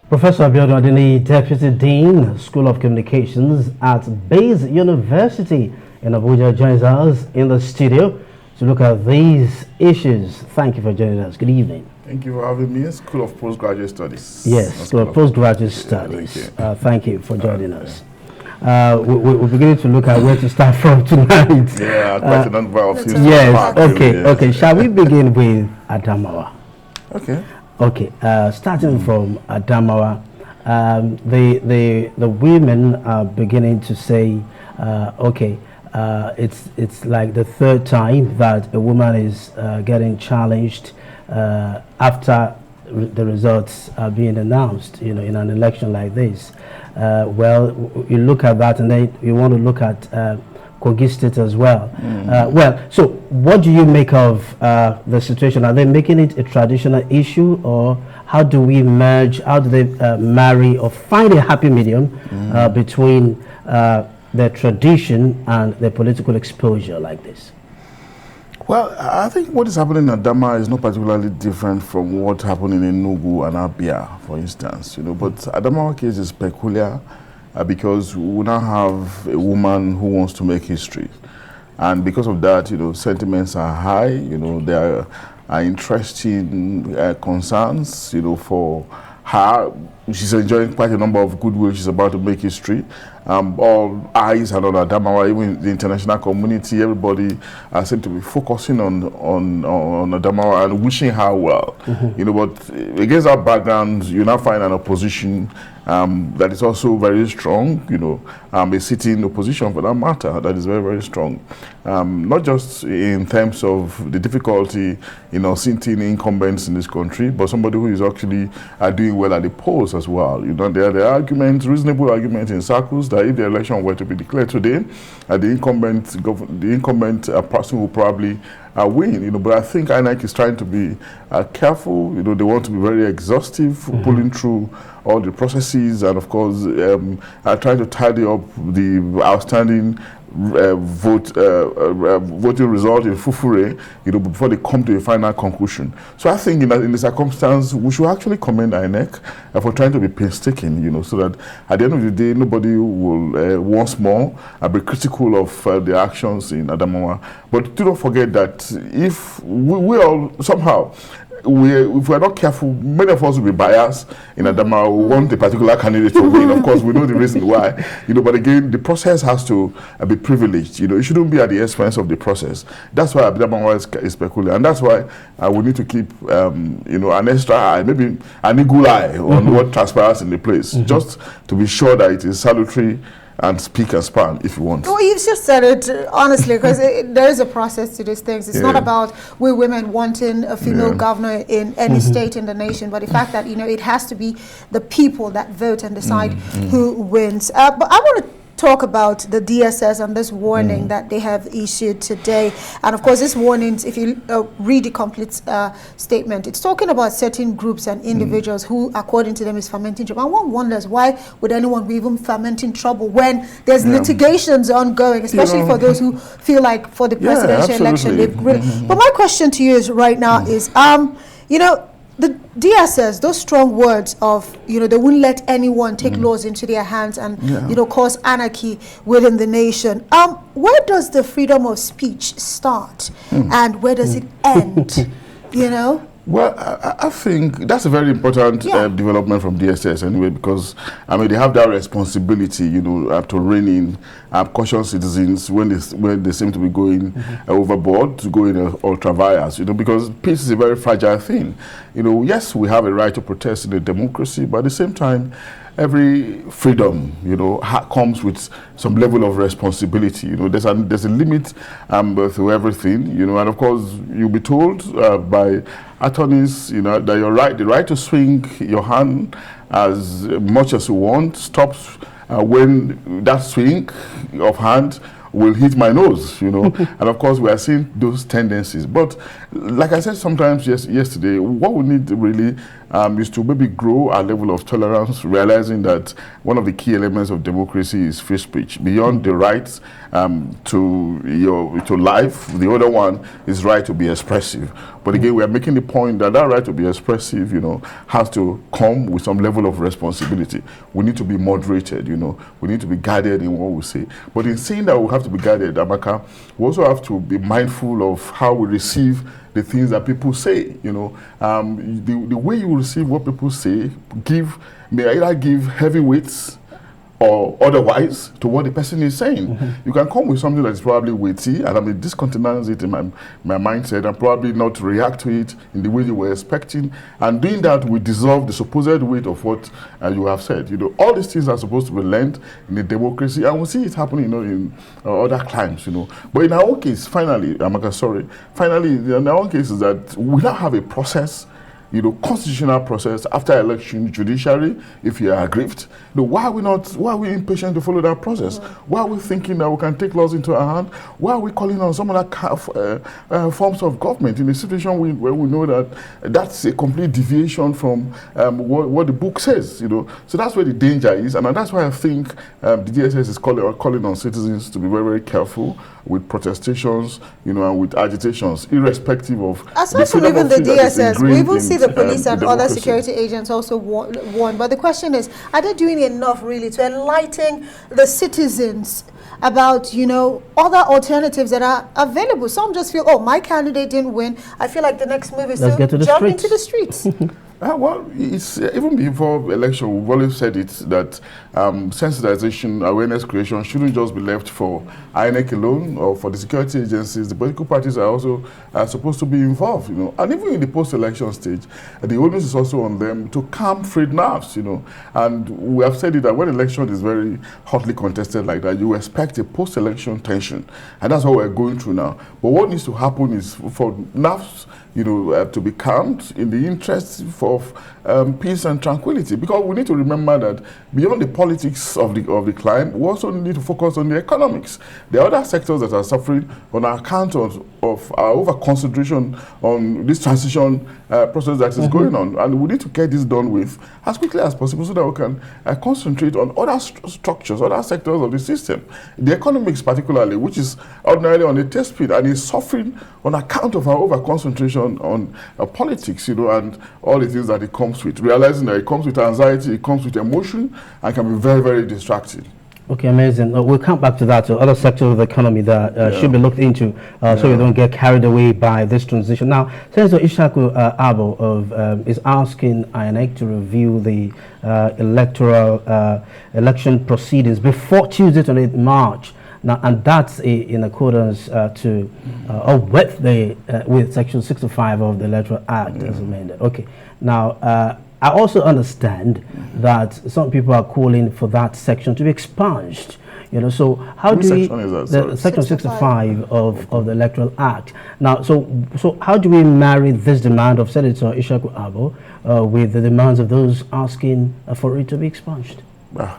Professor Abiodun Adeniyi, Deputy Dean, School of Communications at Bayes University in Abuja, joins us in the studio to look at these issues. Thank you for joining us. Good evening. Thank you for having me. School of Postgraduate Studies. Yes, School of Postgraduate Studies. Thank you for joining us. We're beginning to look at where to start from tonight. Yeah, quite a number of things. Yes, okay. Shall we begin with Adamawa? Okay, starting from Adamawa, the women are beginning to say, it's like the third time that a woman is getting challenged after the results are being announced, in an election like this. You look at that, and then you want to look at Kogi State as well. So what do you make of the situation? Are they making it a traditional issue, or how do we merge, how do they marry or find a happy medium between their tradition and their political exposure like this? Well, I think what is happening in Adama is not particularly different from what happened in Enugu and Abia, for instance. But Adamawa case is peculiar because we now have a woman who wants to make history, and because of that, sentiments are high. There are interesting concerns, for her. She's enjoying quite a number of goodwill. She's about to make history. All eyes are on Adamawa, even the international community. Everybody seems to be focusing on Adamawa and wishing her well. But against that background, you now find an opposition that is also very strong. A sitting opposition for that matter that is very, very strong. Not just in terms of the difficulty, sitting incumbents in this country, but somebody who is actually doing well at the polls as well. There are arguments, reasonable arguments in circles that if the election were to be declared today, the incumbent person will probably win. But I think INEC is trying to be careful. They want to be very exhaustive, pulling through all the processes, and of course, trying to tidy up the outstanding voting result in Fufure, before they come to a final conclusion. So I think in the circumstance, we should actually commend INEC for trying to be painstaking, so that at the end of the day, nobody will once more be critical of the actions in Adamawa. But do not forget that if we all somehow, if we're not careful, many of us will be biased in Adamawa. We want a particular candidate to win. Of course, we know the reason why. But again, the process has to be privileged. It shouldn't be at the expense of the process. That's why Adamawa is peculiar, and that's why we need to keep, an extra eye, maybe an eagle eye on what transpires in the place, just to be sure that it is salutary and speak and span if you want. Well, you've just said it honestly, because there is a process to these things. It's not about we women wanting a female governor in any state in the nation, but the fact that it has to be the people that vote and decide who wins. But I want to talk about the DSS and this warning that they have issued today. And of course, this warnings, if you read the complete statement, it's talking about certain groups and individuals who, according to them, is fermenting trouble. And one wonders, why would anyone be even fermenting trouble when there's litigations ongoing, especially for those who feel like for the presidential election, they've really... But my question to you is right now is, the DSS, those strong words of, they wouldn't let anyone take laws into their hands and, cause anarchy within the nation. Where does the freedom of speech start and where does it end, Well, I think that's a very important development from DSS anyway, because they have that responsibility, to rein in cautious citizens when they seem to be going overboard, to go in ultra vires, because peace is a very fragile thing. Yes, we have a right to protest in a democracy, but at the same time, every freedom, comes with some level of responsibility. There's a limit to everything, and of course, you'll be told by attorneys, that the right to swing your hand as much as you want stops when that swing of hand will hit my nose, you know. And of course, we are seeing those tendencies. But like I said sometimes yesterday, what we need really is to maybe grow our level of tolerance, realizing that one of the key elements of democracy is free speech. Beyond the rights to life, the other one is right to be expressive. But again, we are making the point that that right to be expressive, you know, has to come with some level of responsibility. We need to be moderated, you know. We need to be guided in what we say. But in saying that we have to be guided, Amaka, we also have to be mindful of how we receive the things that people say, you know. The way you receive what people say may either give heavy weights or otherwise to what the person is saying. You can come with something that is probably weighty, and I mean discontinuance it in my mindset, and probably not react to it in the way you were expecting. And doing that will dissolve the supposed weight of what you have said. You know, all these things are supposed to be learned in a democracy, and we see it happening, you know, in other climes, you know. But in our own case, finally, in our own case is that we now have a process, you know, constitutional process after election, judiciary, if you are aggrieved. You know, why are we impatient to follow that process? Why are we thinking that we can take laws into our hand? Why are we calling on some other forms of government in a situation where we know that that's a complete deviation from what the book says, you know? So that's where the danger is, and that's why I think the DSS is calling on citizens to be very, very careful with protestations, you know, and with agitations, irrespective of aside from even the DSS, we even see the police and other security agents also warn. But the question is, are they doing enough really to enlighten the citizens about, you know, other alternatives that are available? Some just feel, oh, my candidate didn't win, I feel like the next move is to jump into the streets. Well, it's even before election, we've always said it, that sensitization, awareness creation shouldn't just be left for INEC alone or for the security agencies. The political parties are also supposed to be involved, you know. And even in the post-election stage, the onus is also on them to calm frayed nerves, you know. And we have said it that when election is very hotly contested like that, you expect a post-election tension. And that's what we're going through now. But what needs to happen is for nerves, you know, to be calmed in the interest of peace and tranquility. Because we need to remember that beyond the politics of the climate, we also need to focus on the economics. There are other sectors that are suffering on account of our over-concentration on this transition process that is going on. And we need to get this done with as quickly as possible so that we can concentrate on other structures, other sectors of the system. The economics particularly, which is ordinarily on a test speed and is suffering on account of our over-concentration on politics, you know, and all the things that it comes with. Realizing that it comes with anxiety, it comes with emotion, and can be very, very distracting. Okay, amazing. We'll come back to that, to other sectors of the economy that should be looked into so we don't get carried away by this transition. Now, Senator Ishaku Abo is asking INEC to review the election proceedings before Tuesday, 28th March. Now, and that's in accordance with Section 65 of the Electoral Act as amended. Okay. Now, I also understand that some people are calling for that section to be expunged. You know, so how do we Section 65 of the Electoral Act? Now, so how do we marry this demand of Senator Ishaku Abo with the demands of those asking for it to be expunged?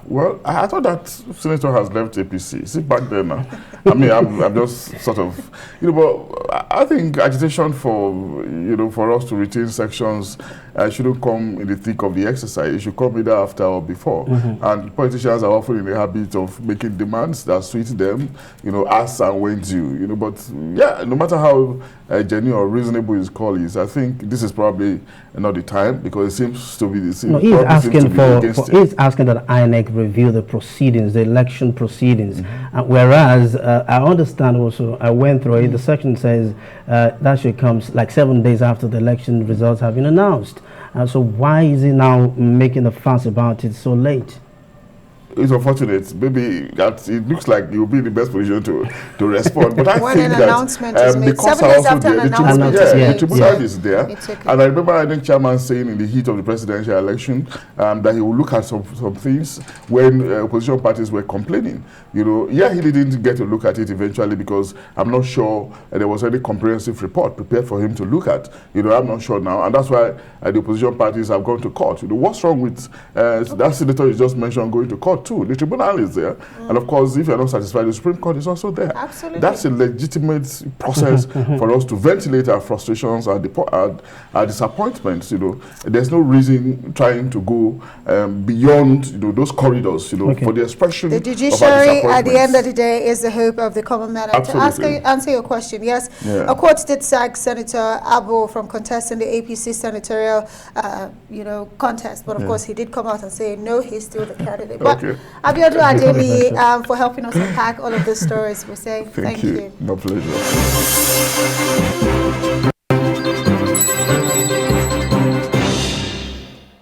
Well, I thought that Senator has left APC. See, back then, I mean, I'm just sort of, you know, but I think agitation for, you know, for us to retain sections shouldn't come in the thick of the exercise. It should come either after or before. And politicians are often in the habit of making demands that suit them, you know, as and when due, you know. But yeah, no matter how genuine or reasonable his call is, I think this is probably not the time, because it seems to be the same. No, he's asking that INEC review the proceedings, the election proceedings. Whereas I understand also, I went through it, the section says that should come like 7 days after the election results have been announced. So why is he now making a fuss about it so late? It's unfortunate. Maybe that it looks like you'll be in the best position to respond. But I think that announcement is made, 7 days after an announcement the tribunal is there. Okay. And I remember I think chairman saying in the heat of the presidential election that he will look at some things when opposition parties were complaining. You know, yeah, he didn't get to look at it eventually, because I'm not sure there was any comprehensive report prepared for him to look at. You know, I'm not sure now, and that's why the opposition parties have gone to court. You know, what's wrong with that senator you just mentioned going to court too. The tribunal is there. And of course, if you're not satisfied, the Supreme Court is also there. Absolutely. That's a legitimate process for us to ventilate our frustrations, our disappointments. There's no reason trying to go beyond those corridors for the expression the judiciary at the end of the day is the hope of the common man. Absolutely. To answer your question, yes, a court did sack Senator Abo from contesting the APC senatorial contest, but of course he did come out and say no, he's still the candidate. But Abiodun Adeniyi, for helping us unpack all of these stories, we say thank you. My pleasure.